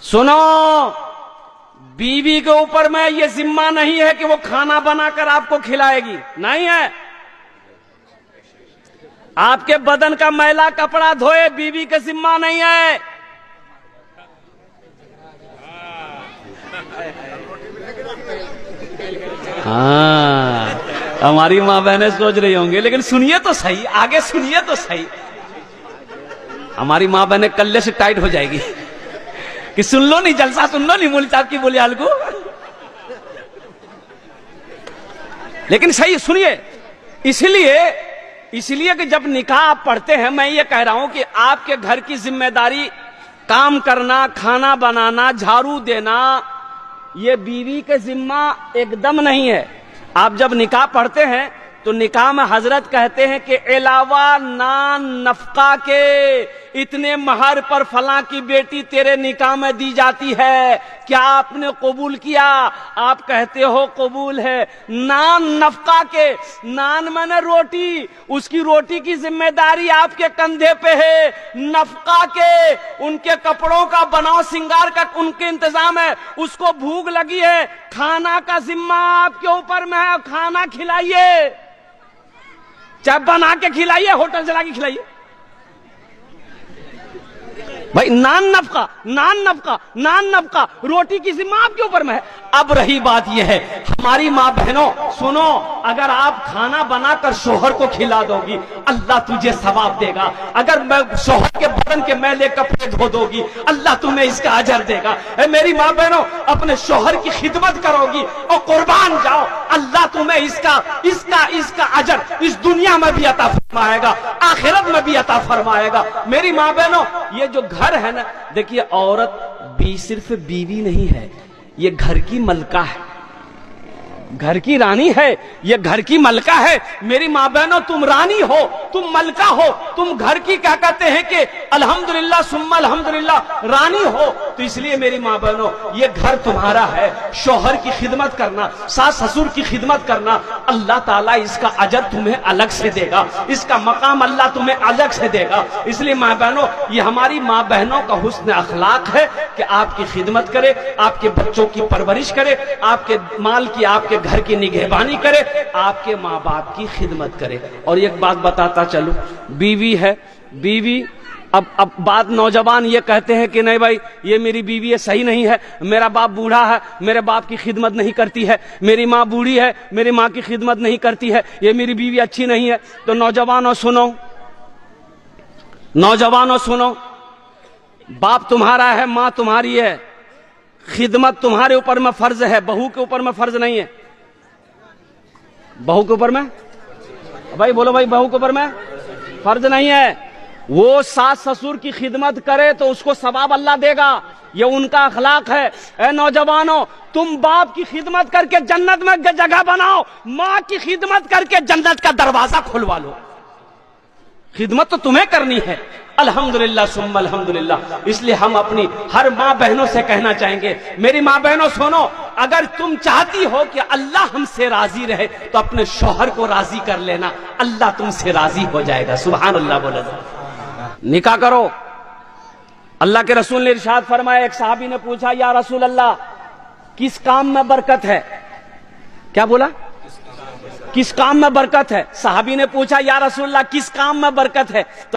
सुनो, बीवी के ऊपर में ये जिम्मा नहीं है कि वो खाना बनाकर आपको खिलाएगी, नहीं है। आपके बदन का मैला कपड़ा धोए बीवी का जिम्मा नहीं है। हाँ, हमारी मां बहनें सोच रही होंगी, लेकिन सुनिए तो सही, आगे सुनिए तो सही। हमारी मां बहनें कल्ले से टाइट हो जाएगी कि सुन लो नहीं, जलसा सुन लो नहीं मौलवी साहब की बोलियाल को। लेकिन सही सुनिए, इसलिए कि जब निकाह आप पढ़ते हैं, मैं ये कह रहा हूं कि आपके घर की जिम्मेदारी काम करना, खाना बनाना, झाड़ू देना, ये बीवी के जिम्मा एकदम नहीं है। आप जब निकाह पढ़ते हैं तो निकाह में हजरत कहते हैं कि अलावा नान नफका के इतने महर पर फलां की बेटी तेरे निकाह में दी जाती है, क्या आपने कबूल किया? आप कहते हो कबूल है। नान नफका के, नान माने रोटी, उसकी रोटी की जिम्मेदारी आपके कंधे पे है। नफका के, उनके कपड़ों का बनाव सिंगार का उनके इंतजाम है। उसको भूख लगी है, खाना का जिम्मा आपके ऊपर में है, खाना खिलाइए, चाहे बना के खिलाइए, होटल चला के खिलाइए। भाई नान नफका, नान नफका, नान नफका, रोटी की जिम्मा आपके ऊपर में है। अब रही बात यह है, हमारी मां बहनों सुनो, अगर आप खाना बनाकर शोहर को खिला दोगी, अल्लाह तुझे सवाब देगा। अगर शोहर के बदन के मैले कपड़े धो दोगी, अल्लाह तुम्हें इसका अजर देगा। मेरी मां बहनों, अपने शोहर की खिदमत करोगी और कुर्बान जाओ, अल्लाह तुम्हें इसका अजर इस दुनिया में भी अता फरमाएगा, आखिरत में भी अता फरमाएगा। मेरी मां बहनों, ये जो घर है ना, देखिए, औरत भी सिर्फ बीवी नहीं है, ये घर की मलका है, घर की रानी है, ये घर की मलका है। मेरी मां बहनों, तुम रानी हो, तुम मलका हो, तुम घर की क्या कहते हैं कि अल्हम्दुलिल्लाह सुम्मा अल्हम्दुलिल्लाह रानी हो। तो इसलिए मेरी मां बहनों, ये घर तुम्हारा है। शौहर की खिदमत करना, सास ससुर की खिदमत करना, अल्लाह ताला इसका अजर तुम्हें अलग से देगा, इसका मकाम अल्लाह तुम्हें अलग से देगा। इसलिए मां बहनों, ये हमारी मां बहनों का हुस्न अखलाक है कि आपकी खिदमत करे, आपके बच्चों की परवरिश करे, आपके माल की, आपके घर की निगहबानी करे, आपके माँ बाप की खिदमत करे। और एक बात बताता चलूं, बीवी है, बीवी अब बात नौजवान ये कहते हैं कि नहीं भाई, ये मेरी बीवी है, सही नहीं है, मेरा बाप बूढ़ा है, मेरे बाप की खिदमत नहीं करती है, मेरी माँ बूढ़ी है, मेरी माँ की खिदमत नहीं करती है, ये मेरी बीवी अच्छी नहीं है। तो नौजवानों सुनो, नौजवानों सुनो, बाप तुम्हारा है, माँ तुम्हारी है, खिदमत तुम्हारे ऊपर में फर्ज है, बहू के ऊपर में फर्ज नहीं है। बहू के ऊपर में, भाई बोलो भाई, बहू के ऊपर में फर्ज नहीं है। वो सास ससुर की खिदमत करे तो उसको सवाब अल्लाह देगा, ये उनका अखलाक है। ए नौजवानों, तुम बाप की खिदमत करके जन्नत में जगह बनाओ, माँ की खिदमत करके जन्नत का दरवाजा खुलवा लो। खिदमत तो तुम्हें करनी है, अल्हम्दुलिल्लाह सुम्मा अल्हम्दुलिल्लाह। इसलिए हम अपनी हर माँ बहनों से कहना चाहेंगे, मेरी माँ बहनों सुनो, अगर तुम चाहती हो कि अल्लाह हमसे राजी रहे तो अपने शौहर को राजी कर लेना, अल्लाह तुमसे राजी हो जाएगा। सुभान अल्लाह बोले, निकाह करो। अल्लाह के रसूल ने इरशाद फरमाया, एक सहाबी ने पूछा, या रसूल अल्लाह, किस काम में बरकत है? क्या बोला? किस काम में बरकत है? सहाबी ने पूछा, या रसूल अल्लाह, किस काम में बरकत है? तो